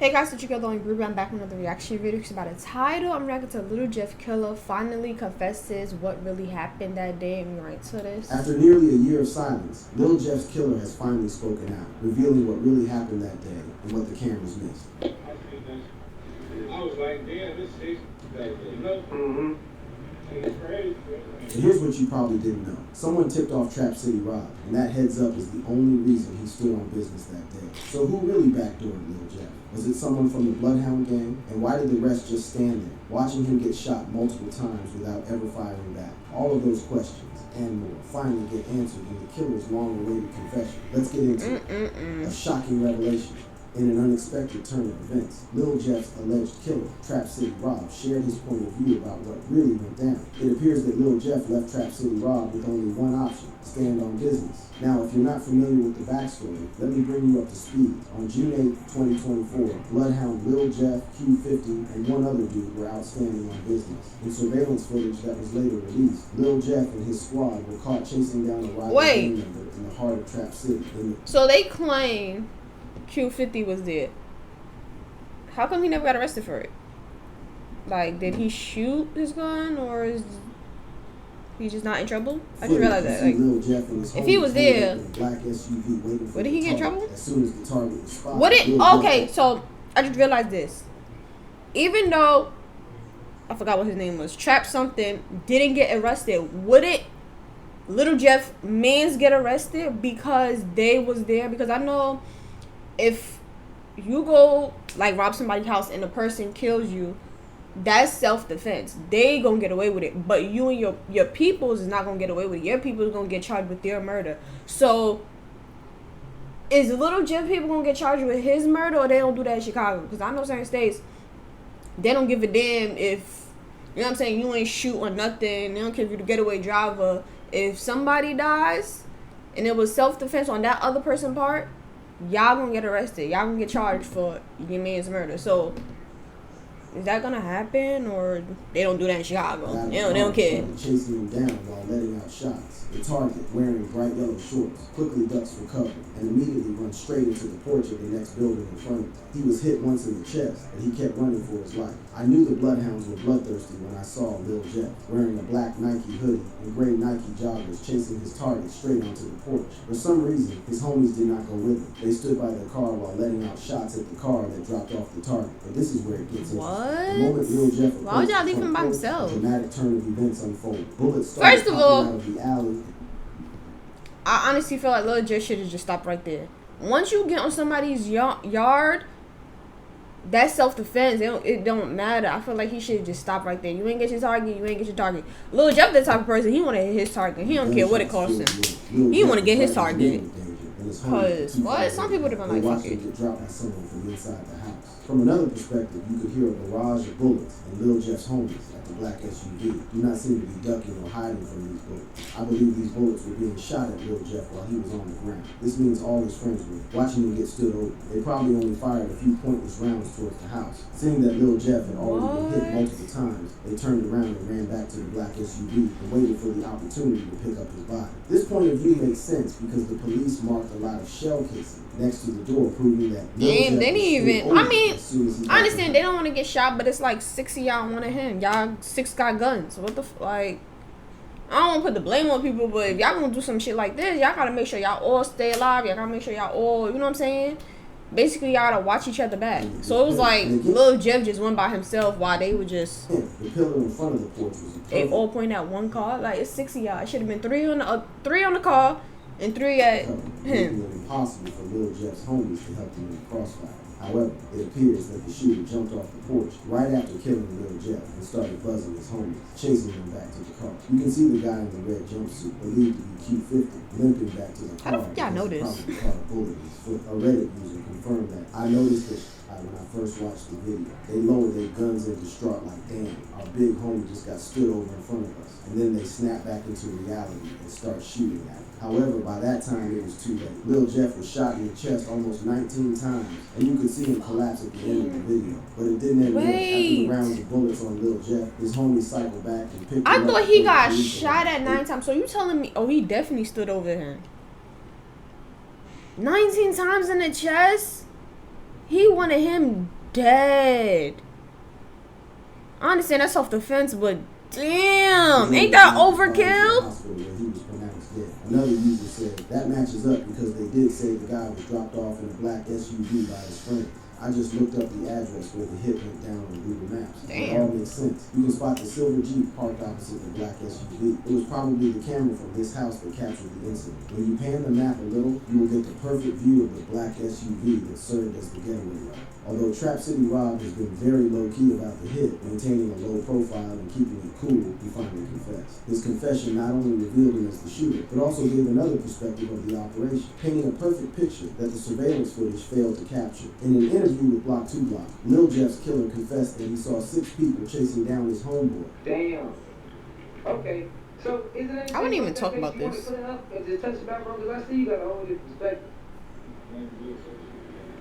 Hey guys, it's your girl Lauren Gruber. I'm back with another reaction video. It's about a title. I'm reacting to Little Jeff Killer finally confesses what really happened that day, and we're right to this. After nearly a year of silence, Lil Jeff's killer has finally spoken out, revealing what really happened that day and what the cameras missed. I was like, damn, this is you know? And here's what you probably didn't know. Someone tipped off Trap City Rob, and that heads up is the only reason he stood on business that day. So who really backdoored Lil Jeff? Was it someone from the Bloodhound gang? And why did the rest just stand there, watching him get shot multiple times without ever firing back? All of those questions and more finally get answered in the killer's long-awaited confession. Let's get into it. A shocking revelation. In an unexpected turn of events, Lil Jeff's alleged killer, Trap City Rob, shared his point of view about what really went down. It appears that Lil Jeff left Trap City Rob with only one option: stand on business. Now, if you're not familiar with the backstory, let me bring you up to speed. On June 8, 2024, Bloodhound Lil Jeff, Q50, and one other dude were outstanding on business. In surveillance footage that was later released, Lil Jeff and his squad were caught chasing down a rival gang member in the heart of Trap City. So they claim Q50 was dead. How come he never got arrested for it? Like, did he shoot his gun, or is he just not in trouble? I just realized that. Like, if he was there, what did he get in trouble? As soon as the target was spotted. What it? Okay, so I just realized this. Even though I forgot what his name was, Trap something didn't get arrested, would it? Little Jeff mans get arrested because they was there? Because I know if you go like rob somebody's house and the person kills you, that's self-defense. They gonna get away with it, but you and your peoples is not gonna get away with it. Your people is gonna get charged with their murder. So is Little Jeff people gonna get charged with his murder, or they don't do that in Chicago? Because I know certain states, they don't give a damn if, you know what I'm saying, you ain't shoot or nothing. They don't care if you're the getaway driver. If somebody dies and it was self-defense on that other person's part, y'all gonna get arrested. Y'all gonna get charged for your man's murder. So is that gonna happen, or they don't do that in Chicago? They don't care. Chasing him down while letting out shots. The target, wearing bright yellow shorts, quickly ducks for cover and immediately runs straight into the porch of the next building in front of him. He was hit once in the chest, but he kept running for his life. I knew the Bloodhounds were bloodthirsty when I saw Lil Jeff wearing a black Nike hoodie and gray Nike joggers chasing his target straight onto the porch. For some reason, his homies did not go with him. They stood by their car while letting out shots at the car that dropped off the target. But this is where it gets interesting. The moment Lil Jeff Why would y'all leave him by himself? A dramatic turn of events unfolded. Bullets started First of all, out of the alley. I honestly feel like Lil Jeff should have just stopped right there. Once you get on somebody's yard, that's self-defense. It don't matter. I feel like he should just stop right there. You ain't get your target. You ain't get your target. Lil Jeff the type of person, he want to hit his target. He don't care what it costs him. He want to get his target. Because what? Some people are gonna like fuck it. Get dropped by someone from inside the house. From another perspective, you could hear a barrage of bullets and Lil Jeff's homies at the black SUV do not seem to be ducking or hiding from these bullets. I believe these bullets were being shot at Lil Jeff while he was on the ground. This means all his friends were watching him get stood over. They probably only fired a few pointless rounds towards the house. Seeing that Lil Jeff had already been hit multiple times, they turned around and ran back to the black SUV and waited for the opportunity to pick up his body. This point of view makes sense because the police marked a lot of shell casing next to the door, proving that damn, they didn't even. I mean, I understand they don't want to get shot, but it's like 6 of y'all want to him. Y'all 6 got guns. What the like? I don't want to put the blame on people, but if y'all gonna do some shit like this, y'all gotta make sure y'all all stay alive. Y'all gotta make sure y'all all, you know what I'm saying? Basically, y'all gotta watch each other back. So it was like Lil Jeff just went by himself while they were just. The pillar in front of the porch was. They all pointing at one car. Like, it's 6 of y'all. It should have been 3 on the car and 3 at him. It was impossible for Lil Jeff's homies to help him in the crossfire. However, it appears that the shooter jumped off the porch right after killing Lil Jeff and started buzzing his homies, chasing him back to the car. You can see the guy in the red jumpsuit, believed to be Q50, limping back to the car. How the fuck y'all know this? Probably caught a bullet in his foot. A Reddit user confirmed that. I noticed it when I first watched the video. They lowered their guns in distraught like, damn, our big homie just got stood over in front of us. And then they snap back into reality and start shooting at him. However, by that time, it was too late. Lil Jeff was shot in the chest almost 19 times, and you could see him collapse at the end of the video. But it didn't end there. After the rounds of bullets on Lil Jeff, his homies cycled back and picked him up. I thought he got shot at 9 times. So you telling me, oh, he definitely stood over him. 19 times in the chest? He wanted him dead. I understand that's self-defense, but damn, ain't that overkill? Another user said that matches up because they did say the guy was dropped off in a black SUV by his friend. I just looked up the address where the hit went down on Google Maps. Damn. It all makes sense. You can spot the silver Jeep parked opposite the black SUV. It was probably the camera from this house that captured the incident. When you pan the map a little, you will get the perfect view of the black SUV that served as the getaway route. Although Trap City Rob has been very low-key about the hit, maintaining a low profile and keeping it cool, he finally confessed. His confession not only revealed him as the shooter, but also gave another perspective of the operation, painting a perfect picture that the surveillance footage failed to capture. In an interview with Block 2 Block, Lil Jeff's killer confessed that he saw 6 people chasing down his homeboy. Damn. Okay. So is it I wouldn't even talk about this. Just touch it back, bro, because I see you got a whole different perspective.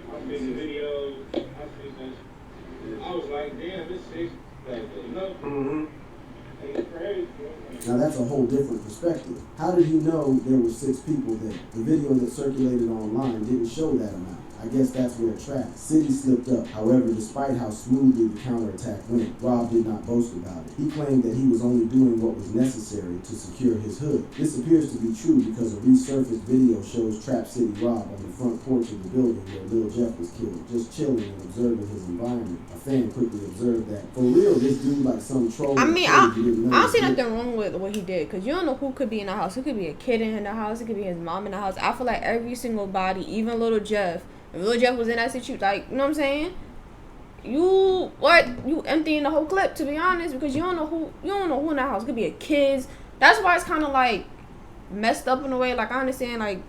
I've been in videos. I see that. I was like, damn, this shit's like, you know? Mm-hmm. It's crazy. Now that's a whole different perspective. How did he know there were 6 people there? The video that circulated online didn't show that amount. I guess that's where it trapped. City slipped up. However, despite how smoothly the counterattack went, Rob did not boast about it. He claimed that he was only doing what was necessary to secure his hood. This appears to be true because a resurfaced video shows Trap City Rob on the front porch of the building where Lil Jeff was killed, just chilling and observing his environment. A fan quickly observed that, for real, this dude like some troll. I mean, I don't see nothing wrong with what he did, because you don't know who could be in the house. It could be a kid in the house. It could be his mom in the house. I feel like every single body, even Little Jeff, if Lil Jeff was in that situation, like, you know what I'm saying? You emptying the whole clip, to be honest, because you don't know who in that house. It could be a kids. That's why it's kind of like messed up in a way. Like, I understand, like,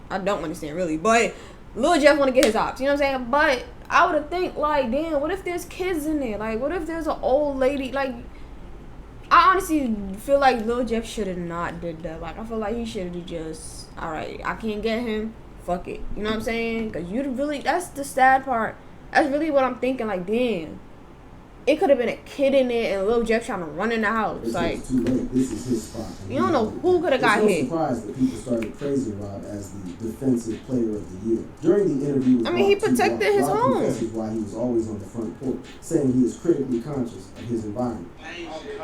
I don't understand really, but Lil Jeff want to get his ops, you know what I'm saying? But I would have think, like, damn, what if there's kids in there? Like, what if there's an old lady? Like, I honestly feel like Lil Jeff should have not did that. Like, I feel like he should have just, all right, I can't get him. Fuck it. You know what I'm saying? Because you really, that's the sad part. That's really what I'm thinking. Like, damn. It could have been a kid in there and Lil Jeff trying to run in the house. It's like, too late. This is his spot. You don't know who could have got hit. It's no surprise that people started praising Rob as the defensive player of the year. During the interview with he protected his home. Rob confesses why he was always on the front porch, saying he is critically conscious of his environment. I'm conscious,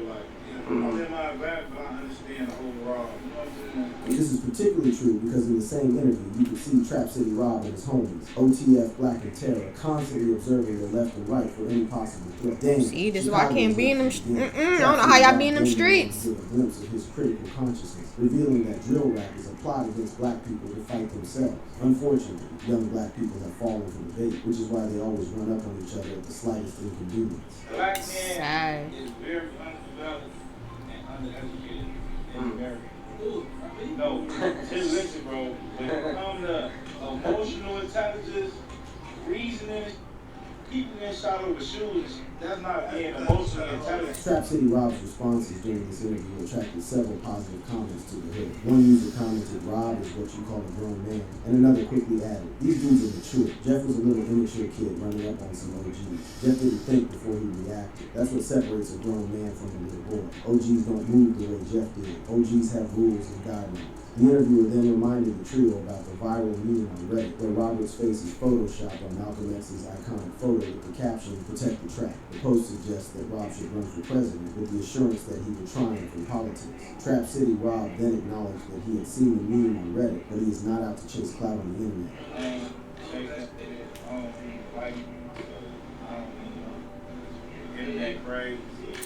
like, I'm in my bag, but I understand the overall. You know what I'm saying? And this is particularly true because in the same interview, you could see Trap City Rob and his homies, OTF, Black, and Terror, constantly observing the left and right for any possible threat. Damn, see, this is why I can't be in them. I don't know how y'all be in them streets. A glimpse of his critical consciousness, revealing that drill rap is a plot against black people to fight themselves. Unfortunately, young black people have fallen for the bait, which is why they always run up on each other at the slightest inconvenience. Black man is very underdeveloped and undereducated in America. No, just listen, bro. When it comes to emotional intelligence, reasoning, keeping inside over shoes, that's not being emotionally intelligent. Trap City Rob's responses during this interview attracted several positive comments to the hood. One user commented, "Rob is what you call a grown man," and another quickly added, "These dudes are mature. Jeff was a little immature kid running up on some OGs. Jeff didn't think before he reacted. That's what separates a grown man from a little boy. OGs don't move the way Jeff did. OGs have rules and guidelines." The interviewer then reminded the trio about the viral meme on Reddit where Robert's face is photoshopped on Malcolm X's iconic photo with the caption, "Protect the track." The post suggests that Rob should run for president with the assurance that he would triumph in politics. Trap City Rob then acknowledged that he had seen the meme on Reddit, but he is not out to chase clout on the internet.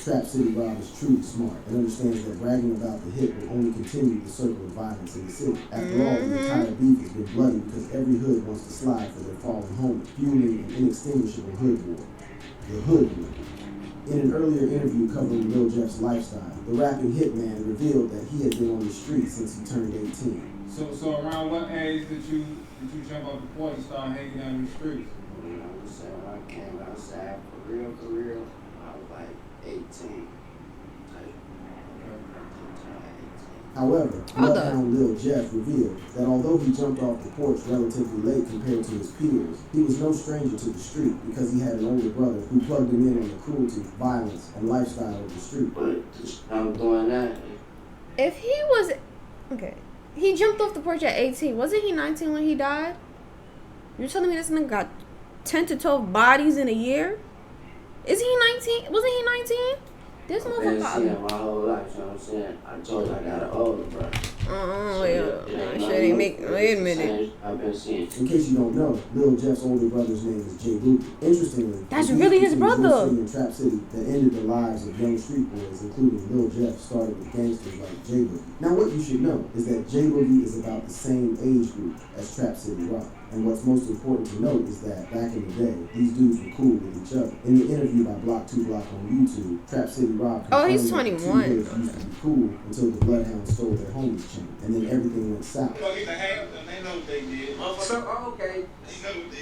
Trap City Rob is truly smart and understands that bragging about the hit will only continue the circle of violence in the city. After all, the entire beef has been bloody because every hood wants to slide for their fallen homie, fueling an inextinguishable hood war. The Hood War. In an earlier interview covering Lil Jeff's lifestyle, the rapping hitman revealed that he had been on the street since he turned 18. So around what age did you jump off the porch and start hanging out in the streets? When I came outside for real, I was like 18. However, Bloodhound Lil Jeff revealed that although he jumped off the porch relatively late compared to his peers, he was no stranger to the street because he had an older brother who plugged him in on the cruelty, violence, and lifestyle of the street. But I'm doing that. If he was, okay, he jumped off the porch at 18. Wasn't he 19 when he died? You're telling me this nigga got 10 to 12 bodies in a year? Is he 19? Wasn't he 19? This I've been motherfucker. seeing my whole life, you know what I'm saying? I told you I got an older brother. Wait a minute. I've been seeing. In case you don't know, Lil Jeff's older brother's name is Jay Boogie. Interestingly, that's really his brother. In Trap City that ended the lives of young street boys, including Lil Jeff, started with gangsters like Jay Boogie. Now, what you should know is that Jay Boogie is about the same age group as Trap City Rock. And what's most important to note is that back in the day, these dudes were cool with each other. In the interview by Block 2 Block on YouTube, Trap City Rock he's 21. Two hoods used to be cool until the Bloodhounds stole their homies chain, and then everything went south. They know what they did.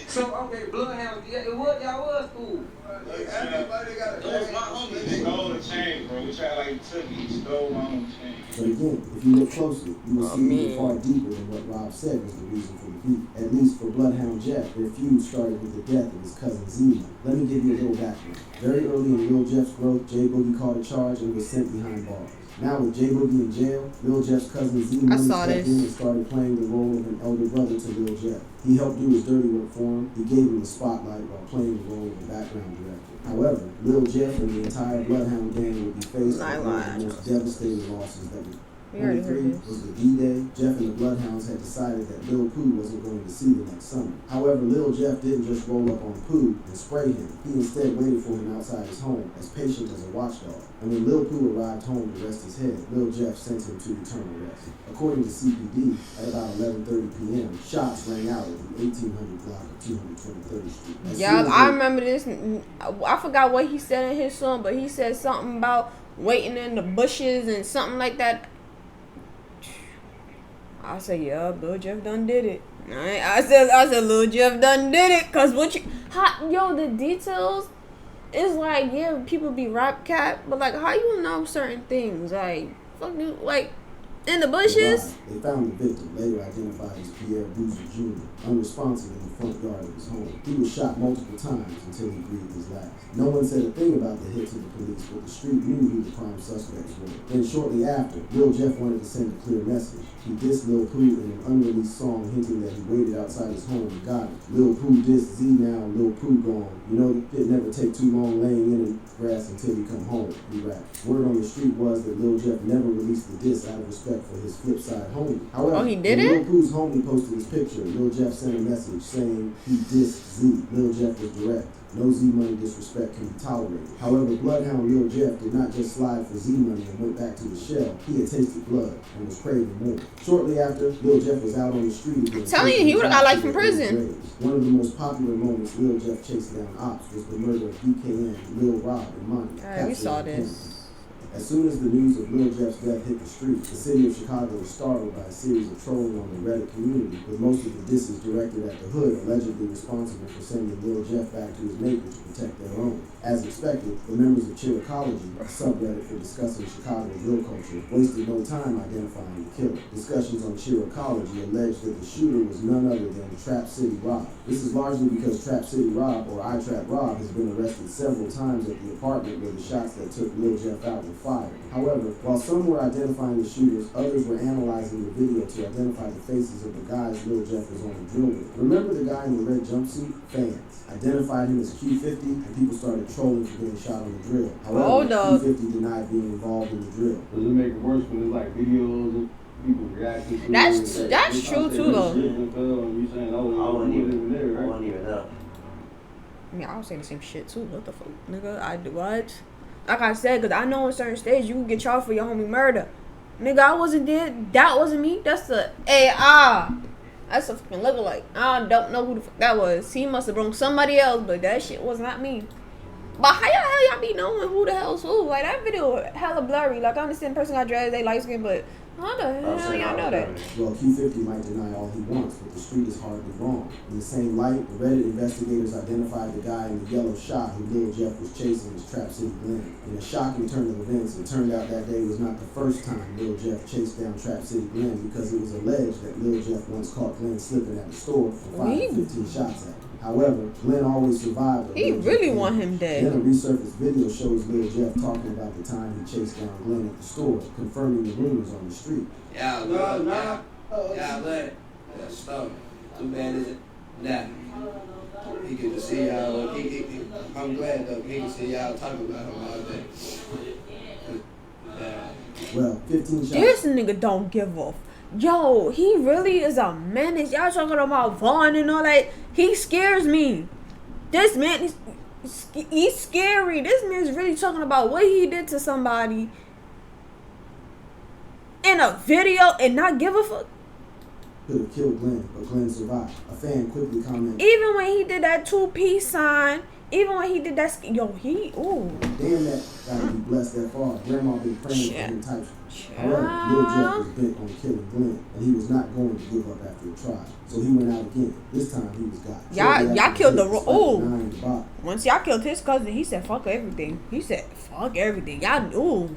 So, okay, Bloodhounds, y'all was cool. Everybody got those my homies. They stole the chain, bro. We tried like took each stole my own chain. But again, if you look closely, you will see even far deeper than what Rob said was the reason for the beef. At least for Bloodhound Jeff, their feud started with the death of his cousin Z-Man. Let me give you a little background. Very early in Lil Jeff's growth, Jay Boogie caught a charge and was sent behind bars. Now with Jay Boogie in jail, Lil Jeff's cousin Z-Man stepped in and started playing the role of an elder brother to Lil Jeff. He helped do his dirty work for him. He gave him the spotlight while playing the role of a background director. However, Lil Jeff and the entire Bloodhound gang would be faced with one of the most devastating losses that would 23 was the D-Day. Jeff and the Bloodhounds had decided that Lil Pooh wasn't going to see the next summer. However, Lil Jeff didn't just roll up on Pooh and spray him. He instead waited for him outside his home, as patient as a watchdog. And when Lil Pooh arrived home to rest his head, Lil Jeff sent him to eternal rest. According to CPD, at about 11:30 p.m., shots rang out at the 1800 block of 223rd Street. Yeah, I remember this. I forgot what he said in his song, but he said something about waiting in the bushes and something like that. I said, yeah, Lil Jeff done did it. I said, Lil Jeff done did it. Cause the details is like, yeah, people be rap cap, but like, how you know certain things? Like, fuck you, like, in the bushes. They found the victim, later identified as Pierre Boozer Jr., unresponsive in the front yard of his home. He was shot multiple times until he breathed his last. No one said a thing about the hit to the police, but the street knew who the prime suspects were. Then shortly after, Lil Jeff wanted to send a clear message. He dissed Lil Pooh in an unreleased song hinting that he waited outside his home and got him. Lil Pooh dissed Z now, Lil Pooh gone. You know, it never take too long laying in the grass until you come home, he rapped. Word on the street was that Lil Jeff never released the diss out of respect for his Flipside homie. However, he did when it? Lil Pooh's homie posted his picture, Lil Jeff sent a message saying he dissed Z. Lil Jeff was direct. No Z-Money disrespect can be tolerated. However, Bloodhound Lil Jeff did not just slide for Z-Money and went back to the shell. He had tasted blood and was craving more. Shortly after, Lil Jeff was out on the street again. Telling you, he would have got life in prison. One of the most popular moments Lil Jeff chased down ops was the murder of BKN, Lil Rob, and Monty. Alright, we saw this. As soon as the news of Lil Jeff's death hit the streets, the city of Chicago was startled by a series of trolling on the Reddit community, with most of the disses directed at the hood allegedly responsible for sending Lil Jeff back to his maker to protect their own. As expected, the members of Chiricology, a subreddit for discussing Chicago's real culture, wasted no time identifying the killer. Discussions on Chiricology alleged that the shooter was none other than Trap City Rob. This is largely because Trap City Rob, or I Trap Rob, has been arrested several times at the apartment where the shots that took Lil Jeff out were fired. However, while some were identifying the shooters, others were analyzing the video to identify the faces of the guys Lil Jeff was on the drill with. Remember the guy in the red jumpsuit? Fans identified him as Q50, and people started trolling for getting shot on the drill. However, Q50 denied being involved in the drill. Does it make it worse when there's like videos and people reacting to it? That's true too, though. You saying, I wasn't even there, right? I wasn't even there. I mean, I was saying the same shit too. What the fuck, nigga? I do what? Like I said, because I know in certain states you can get charged for your homie murder. Nigga, I wasn't there. That wasn't me. That's the AR. That's a fucking lookalike. I don't know who the fuck that was. He must have brought somebody else, but that shit was not me. But how y'all be knowing who the hell's who? Like, that video hella blurry. Like, I understand the person got dreads, they light skin, but how the hell y'all know that? Well, Q50 might deny all he wants, but the street is hardly wrong. In the same light, the Reddit investigators identified the guy in the yellow shot who Lil Jeff was chasing as Trap City Glenn. In a shocking turn of events, it turned out that day was not the first time Lil Jeff chased down Trap City Glenn, because it was alleged that Lil Jeff once caught Glenn slipping at the store and fired 15 shots at him. However, Glenn always survived. He really want him dead. Then a resurfaced video shows Lil Jeff talking about the time he chased down Glenn at the store, confirming the rumors on the street. Yeah, look. Yeah, look. That's stubborn. Too bad is it? Nah. He can just see y'all. I'm glad though. He can see y'all talking about him all day. Yeah. Well, 15 shots. This nigga don't give a. Yo, he really is a menace. Y'all talking about Vaughn and all that. He scares me. This man, he's scary. This man's really talking about what he did to somebody in a video and not give a fuck. Could have killed Glenn, but Glenn survived. A fan quickly commented, Even when he did that 2-piece sign, even when he did that, ooh. damn, that gotta be blessed that far. Grandma been praying for him types. However, Lil Jeff was bent on killing Glenn, and he was not going to give up after a trial. So he went out again. This time he was got. Y'all killed the ooh. Once y'all killed his cousin, he said fuck everything. He said fuck everything. Y'all ooh.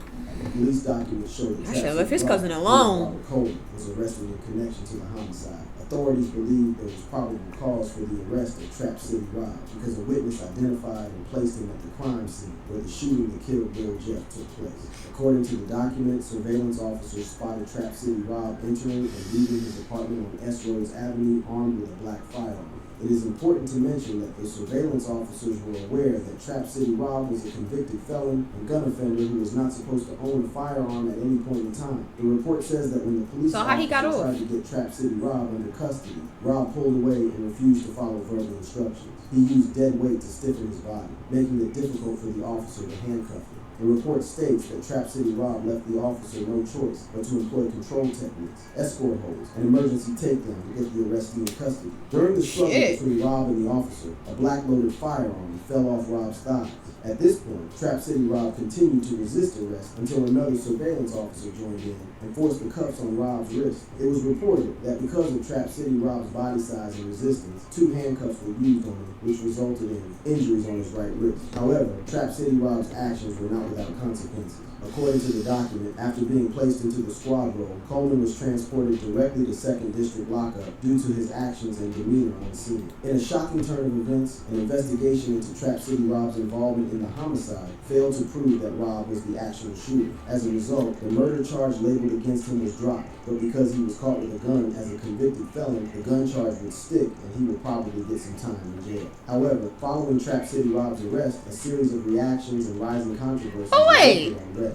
Police documents show that I should have left his cousin alone. Robert Coleman was arrested in connection to the homicide. Authorities believe there was probable cause for the arrest of Trap City Rob because a witness identified and placed him at the crime scene where the shooting that killed Lil Jeff took place. According to the documents, surveillance officers spotted Trap City Rob entering and leaving his apartment on S. Rose Avenue armed with a black firearm. It is important to mention that the surveillance officers were aware that Trap City Rob was a convicted felon and gun offender who was not supposed to own a firearm at any point in time. The report says that when the police officers tried to get Trap City Rob under custody, Rob pulled away and refused to follow verbal instructions. He used dead weight to stiffen his body, making it difficult for the officer to handcuff him. The report states that Trap City Rob left the officer no choice but to employ control techniques, escort holds, and emergency takedown to get the arrestee in custody. During the struggle between Rob and the officer, a black-loaded firearm fell off Rob's thighs. At this point, Trap City Rob continued to resist arrest until another surveillance officer joined in and forced the cuffs on Rob's wrist. It was reported that because of Trap City Rob's body size and resistance, 2 handcuffs were used on him, which resulted in injuries on his right wrist. However, Trap City Rob's actions were not without consequences. According to the document, after being placed into the squad role, Coleman was transported directly to 2nd District lockup due to his actions and demeanor on scene. In a shocking turn of events, an investigation into Trap City Rob's involvement in the homicide failed to prove that Rob was the actual shooter. As a result, the murder charge labeled against him was dropped, but because he was caught with a gun as a convicted felon, the gun charge would stick and he would probably get some time in jail. However, following Trap City Rob's arrest, a series of reactions and rising controversies erupted on Reddit.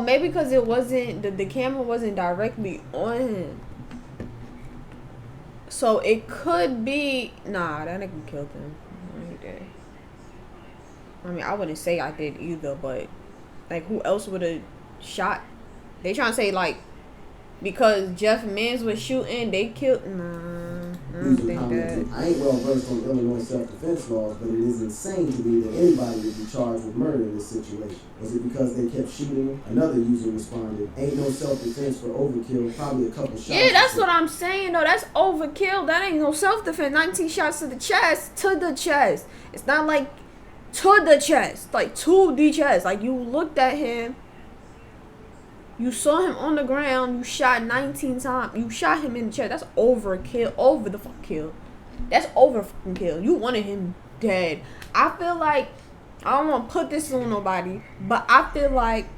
Maybe because it wasn't the camera wasn't directly on him, so it could be that nigga killed him. He did. I mean, I wouldn't say I did either, but like, who else would have shot? They trying to say like because Jeff Mans was shooting, they killed. I don't think that. I ain't well versed on Illinois self-defense laws, but it is insane to me that anybody would be charged with murder in this situation. Was it because they kept shooting him? Another user responded, "Ain't no self-defense for overkill. Probably a couple shots." Yeah, that's what I'm saying though. That's overkill. That ain't no self-defense. 19 shots to the chest. To the chest. It's not like to the chest. Like to the chest. Like you looked at him. You saw him on the ground. You shot 19 times. You shot him in the chest. That's overkill. Over the fuck kill. That's over fucking kill. You wanted him dead. I feel like, I don't want to put this on nobody, but I feel like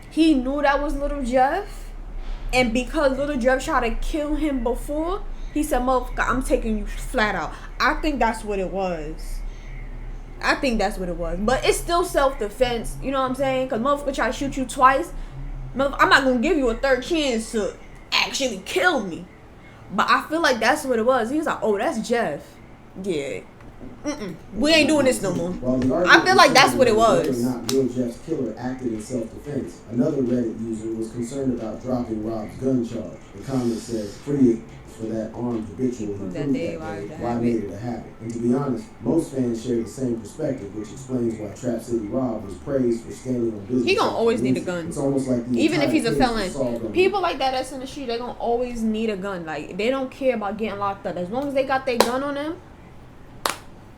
he knew that was Little Jeff. And because Little Jeff tried to kill him before, he said, "Motherfucker, I'm taking you flat out." I think that's what it was. But it's still self-defense. You know what I'm saying? Because motherfucker try to shoot you twice. I'm not gonna give you a third chance to actually kill me. But I feel like that's what it was. He was like, "Oh, that's Jeff. Yeah. We ain't doing this no more." I feel like that's what it was. Whether or not Lil Jeff's killer acted in self-defense, another Reddit user was concerned about dropping Rob's gun charge. The comment says, "Free it for that armed habitual who proved that day why made it a habit." And to be honest, most fans share the same perspective, which explains why Trap City Rob was praised for standing on business. He gonna always need a gun. It's almost like even if he's a felon. People like that's in the street, they gonna always need a gun. Like, they don't care about getting locked up. As long as they got their gun on them,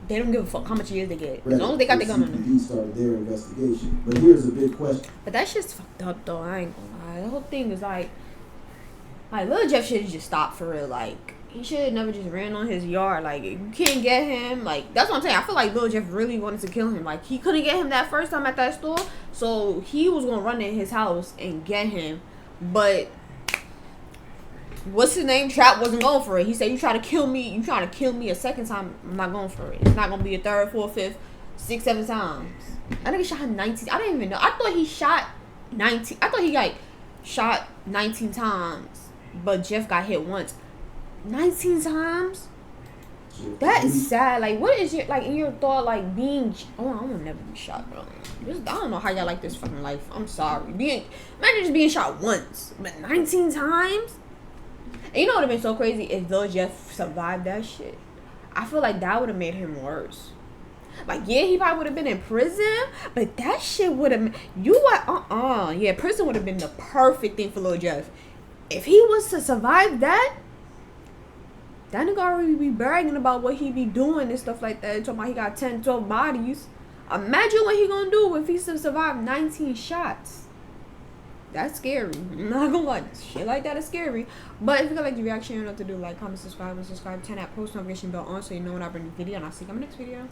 they don't give a fuck how much years they get. As long as they got their gun on them. CPD started their investigation. But here's a big question. But that shit's fucked up though. I ain't gonna lie. The whole thing is like Lil Jeff should have just stopped for real. Like, he should have never just ran on his yard. Like, you can't get him. Like, that's what I'm saying. I feel like Lil Jeff really wanted to kill him. Like, he couldn't get him that first time at that store, so he was gonna run in his house and get him. But what's his name? Trap wasn't going for it. He said, you try to kill me a second time, I'm not going for it. It's not gonna be a third, fourth, fifth, 6, 7 times. I think he shot 19. I didn't even know. I thought he shot 19. I thought he like shot 19 times, but Jeff got hit once. 19 times? That is sad. Like, what is your, like, in your thought, like, being, oh, I will never be shot, bro. Just, I don't know how y'all like this fucking life. I'm sorry. Imagine just being shot once, but 19 times? And you know what would have been so crazy? If Lil Jeff survived that shit. I feel like that would have made him worse. Like, yeah, he probably would have been in prison, but that shit would have, yeah, prison would have been the perfect thing for Lil Jeff. If he was to survive that nigga already be bragging about what he be doing and stuff like that. Talking about he got 10, 12 bodies. Imagine what he gonna do if he survived 19 shots. That's scary. I'm not gonna lie. Shit like that is scary. But if you like the reaction, you know what to do. Like, comment, subscribe, turn that post notification bell on so you know when I bring a video. And I'll see you in my next video.